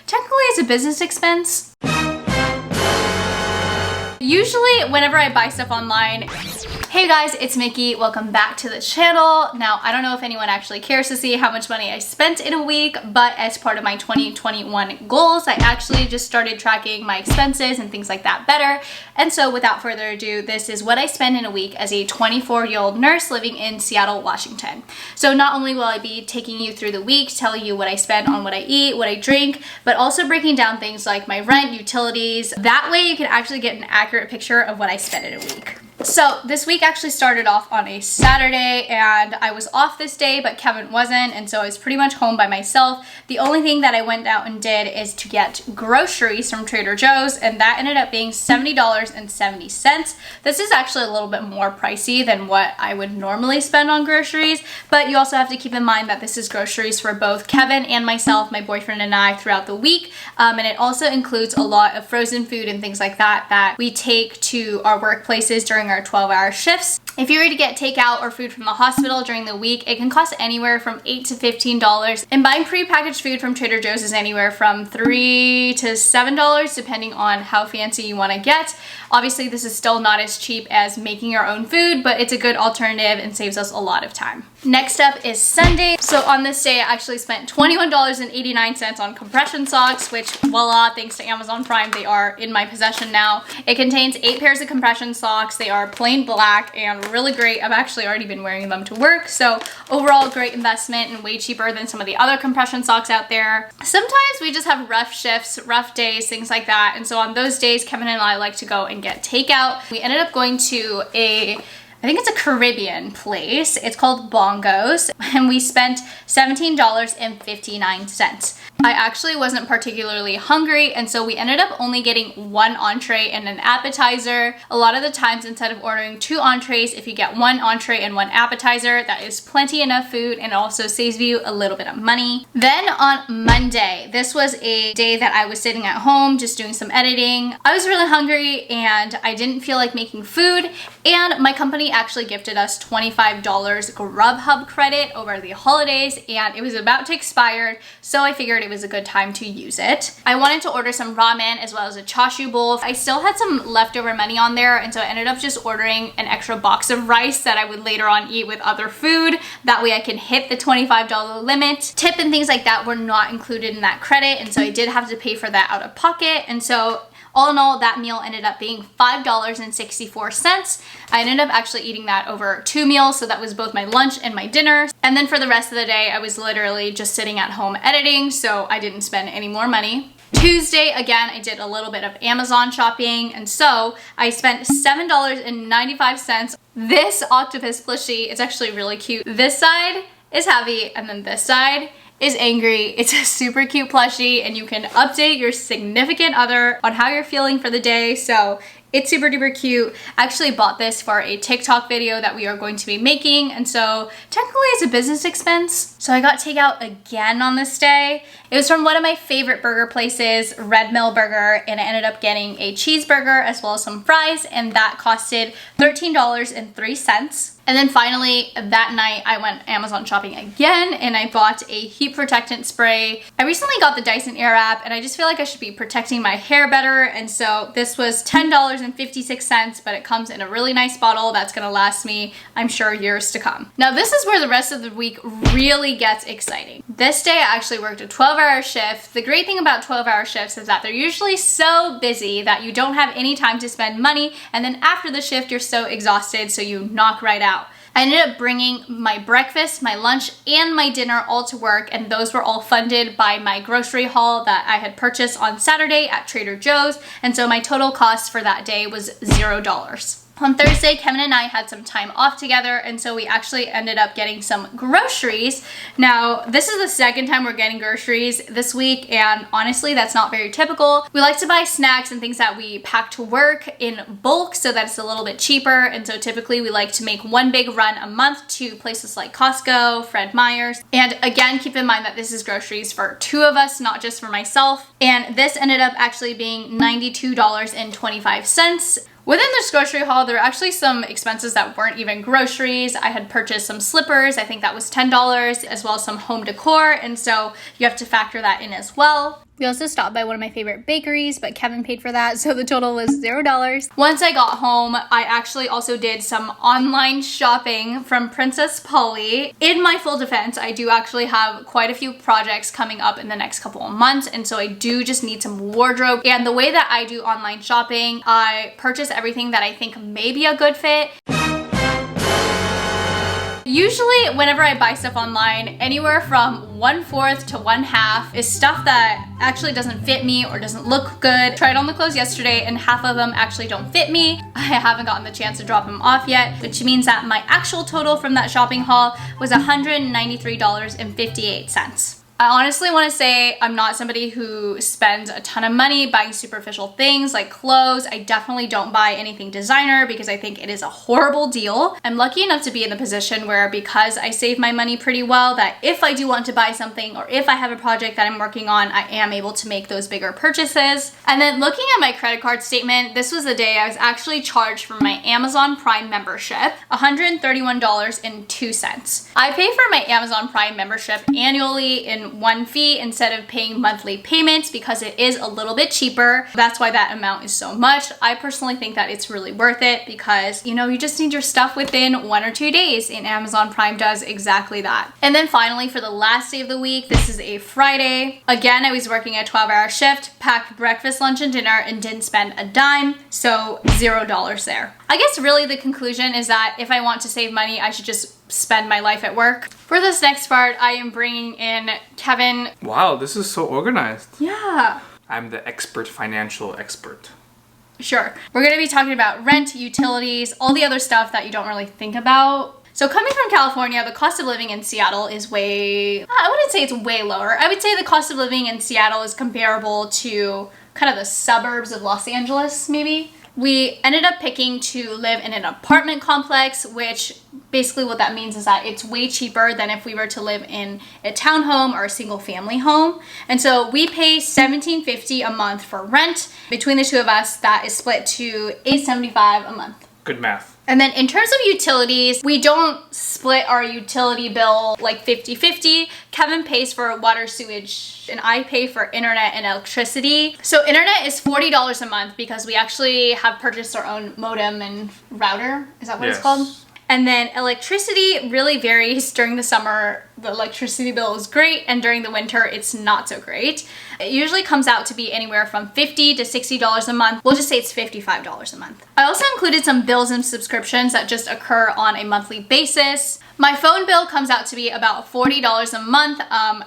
technically it's a business expense. Usually whenever I buy stuff online, hey guys, it's Miki. Welcome back to the channel. Now, I don't know if anyone actually cares to see how much money I spent in a week, but as part of my 2021 goals, I actually just started tracking my expenses and things like that better. And so without further ado, this is what I spend in a week as a 24-year-old nurse living in Seattle, Washington. So not only will I be taking you through the week, telling you what I spend on what I eat, what I drink, but also breaking down things like my rent, utilities. That way you can actually get an accurate picture of what I spend in a week. So this week actually started off on a Saturday and I was off this day, but Kevin wasn't, and so I was pretty much home by myself. The only thing that I went out and did is to get groceries from Trader Joe's, and that ended up being $70.70. This is actually a little bit more pricey than what I would normally spend on groceries, but you also have to keep in mind that this is groceries for both Kevin and myself, my boyfriend and I, throughout the week, and it also includes a lot of frozen food and things like that that we take to our workplaces during our 12-hour shifts. If you were to get takeout or food from the hospital during the week, it can cost anywhere from $8 to $15, and buying pre-packaged food from Trader Joe's is anywhere from $3 to $7 depending on how fancy you want to get. Obviously, this is still not as cheap as making your own food, but it's a good alternative and saves us a lot of time. Next up is Sunday. So on this day, I actually spent $21.89 on compression socks, which voila, thanks to Amazon Prime, they are in my possession now. It contains 8 pairs of compression socks. They are plain black and really great. I've actually already been wearing them to work. So overall, great investment and way cheaper than some of the other compression socks out there. Sometimes we just have rough shifts, rough days, things like that. And so on those days, Kevin and I like to go and get takeout. We ended up going to I think it's a Caribbean place. It's called Bongos, and we spent $17.59. I actually wasn't particularly hungry, and so we ended up only getting 1 entree and an appetizer. A lot of the times, instead of ordering 2 entrees, if you get 1 entree and 1 appetizer, that is plenty enough food and also saves you a little bit of money. Then on Monday, this was a day that I was sitting at home just doing some editing. I was really hungry and I didn't feel like making food, and my company actually gifted us $25 Grubhub credit over the holidays, and it was about to expire, so I figured it was a good time to use it. I wanted to order some ramen as well as a chashu bowl. I still had some leftover money on there, and so I ended up just ordering an extra box of rice that I would later on eat with other food. That way I can hit the $25 limit. Tip and things like that were not included in that credit, and so I did have to pay for that out of pocket, and so all in all, that meal ended up being $5.64. I ended up actually eating that over 2 meals, so that was both my lunch and my dinner. And then for the rest of the day, I was literally just sitting at home editing, so I didn't spend any more money. Tuesday, again, I did a little bit of Amazon shopping, and so I spent $7.95. This octopus plushie is actually really cute. This side is happy, and then this side is angry. It's a super cute plushie, and you can update your significant other on how you're feeling for the day, so it's super duper cute. I actually bought this for a TikTok video that we are going to be making, and so technically it's a business expense. So I got takeout again on this day. It was from one of my favorite burger places, Red Mill Burger, and I ended up getting a cheeseburger as well as some fries, and that costed $13.03. And then finally, that night, I went Amazon shopping again, and I bought a heat protectant spray. I recently got the Dyson Airwrap, and I just feel like I should be protecting my hair better, and so this was $10.56, but it comes in a really nice bottle that's gonna last me, I'm sure, years to come. Now, this is where the rest of the week really gets exciting. This day, I actually worked a 12-hour shift. The great thing about 12-hour shifts is that they're usually so busy that you don't have any time to spend money, and then after the shift, you're so exhausted, so you knock right out. I ended up bringing my breakfast, my lunch, and my dinner all to work, and those were all funded by my grocery haul that I had purchased on Saturday at Trader Joe's, and so my total cost for that day was $0. On Thursday, Kevin and I had some time off together, and so we actually ended up getting some groceries. Now, this is the second time we're getting groceries this week, and honestly, that's not very typical. We like to buy snacks and things that we pack to work in bulk so that it's a little bit cheaper, and so typically we like to make one big run a month to places like Costco, Fred Meyer's. And again, keep in mind that this is groceries for 2 of us, not just for myself. And this ended up actually being $92.25. Within this grocery haul, there were actually some expenses that weren't even groceries. I had purchased some slippers, I think that was $10, as well as some home decor, and so you have to factor that in as well. We also stopped by one of my favorite bakeries, but Kevin paid for that, so the total was $0. Once I got home, I actually also did some online shopping from Princess Polly. In my full defense, I do actually have quite a few projects coming up in the next couple of months, and so I do just need some wardrobe. And the way that I do online shopping, I purchase everything that I think may be a good fit. Usually, whenever I buy stuff online, anywhere from 1/4 to 1/2 is stuff that actually doesn't fit me or doesn't look good. Tried on the clothes yesterday and half of them actually don't fit me. I haven't gotten the chance to drop them off yet, which means that my actual total from that shopping haul was $193.58. I honestly want to say I'm not somebody who spends a ton of money buying superficial things like clothes. I definitely don't buy anything designer because I think it is a horrible deal. I'm lucky enough to be in the position where, because I save my money pretty well, that if I do want to buy something or if I have a project that I'm working on, I am able to make those bigger purchases. And then looking at my credit card statement, this was the day I was actually charged for my Amazon Prime membership, $131.02. I pay for my Amazon Prime membership annually in one fee instead of paying monthly payments because it is a little bit cheaper. That's why that amount is so much. I personally think that it's really worth it because, you know, you just need your stuff within 1 or 2 days, and Amazon Prime does exactly that. And then finally, for the last day of the week, this is a Friday. Again, I was working a 12-hour shift, packed breakfast, lunch, and dinner, and didn't spend a dime, so $0 there. I guess really the conclusion is that if I want to save money, I should just spend my life at work. For this next part, I am bringing in Kevin. Wow, this is so organized. Yeah. I'm the financial expert. Sure. We're going to be talking about rent, utilities, all the other stuff that you don't really think about. So coming from California, the cost of living in Seattle is I wouldn't say it's way lower. I would say the cost of living in Seattle is comparable to kind of the suburbs of Los Angeles, maybe. We ended up picking to live in an apartment complex, which basically what that means is that it's way cheaper than if we were to live in a townhome or a single family home. And so we pay $17.50 a month for rent. Between the two of us, that is split to $8.75 a month. Good math. And then in terms of utilities, we don't split our utility bill like 50-50. Kevin pays for water, sewage, and I pay for internet and electricity. So internet is $40 a month because we actually have purchased our own modem and router. Is that what it's called? And then electricity really varies. During the summer, the electricity bill is great, and during the winter, it's not so great. It usually comes out to be anywhere from $50 to $60 a month. We'll just say it's $55 a month. I also included some bills and subscriptions that just occur on a monthly basis. My phone bill comes out to be about $40 a month.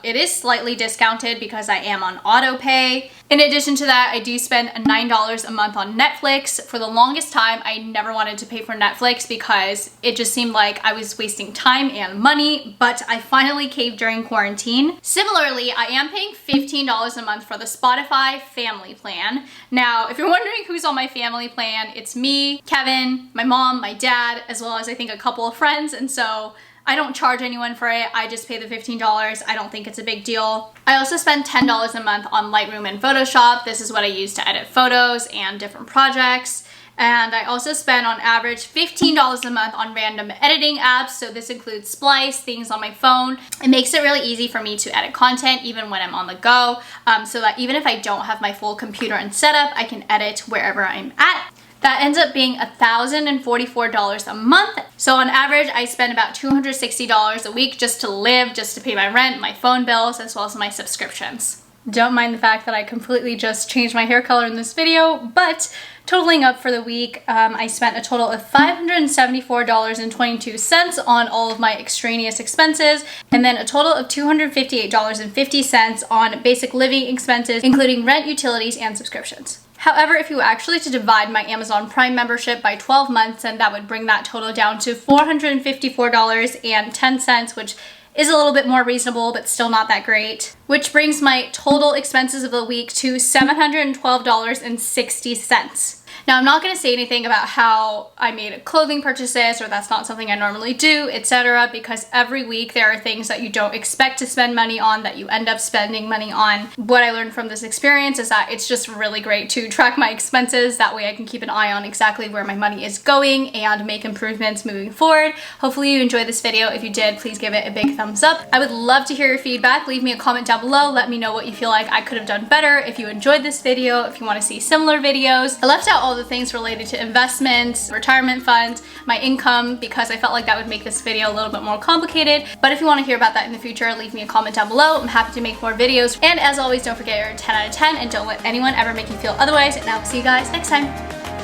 It is slightly discounted because I am on auto pay. In addition to that, I do spend $9 a month on Netflix. For the longest time, I never wanted to pay for Netflix because it just seemed like I was wasting time and money, but I finally caved during quarantine. Similarly, I am paying $15 a month for the Spotify family plan. Now, if you're wondering who's on my family plan, it's me, Kevin, my mom, my dad, as well as I think a couple of friends, and so I don't charge anyone for it. I just pay the $15. I don't think it's a big deal. I also spend $10 a month on Lightroom and Photoshop. This is what I use to edit photos and different projects. And I also spend on average $15 a month on random editing apps. So this includes Splice, things on my phone. It makes it really easy for me to edit content even when I'm on the go, so that even if I don't have my full computer and setup, I can edit wherever I'm at. That ends up being $1,044 a month. So on average, I spend about $260 a week just to live, just to pay my rent, my phone bills, as well as my subscriptions. Don't mind the fact that I completely just changed my hair color in this video, but totaling up for the week, I spent a total of $574.22 on all of my extraneous expenses, and then a total of $258.50 on basic living expenses, including rent, utilities, and subscriptions. However, if you were actually to divide my Amazon Prime membership by 12 months, then that would bring that total down to $454.10, which is a little bit more reasonable, but still not that great. Which brings my total expenses of the week to $712.60. Now, I'm not going to say anything about how I made clothing purchases, or that's not something I normally do, etc., because every week there are things that you don't expect to spend money on that you end up spending money on. What I learned from this experience is that it's just really great to track my expenses. That way I can keep an eye on exactly where my money is going and make improvements moving forward. Hopefully you enjoyed this video. If you did, please give it a big thumbs up. I would love to hear your feedback. Leave me a comment down below. Let me know what you feel like I could have done better. If you enjoyed this video, if you want to see similar videos. I left out all the things related to investments, retirement funds, my income, because I felt like that would make this video a little bit more complicated. But if you want to hear about that in the future, leave me a comment down below. I'm happy to make more videos. And as always, don't forget you're a 10 out of 10 and don't let anyone ever make you feel otherwise. And I'll see you guys next time.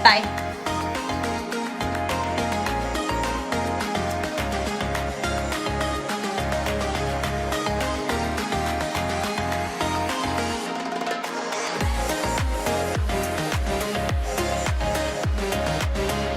Bye.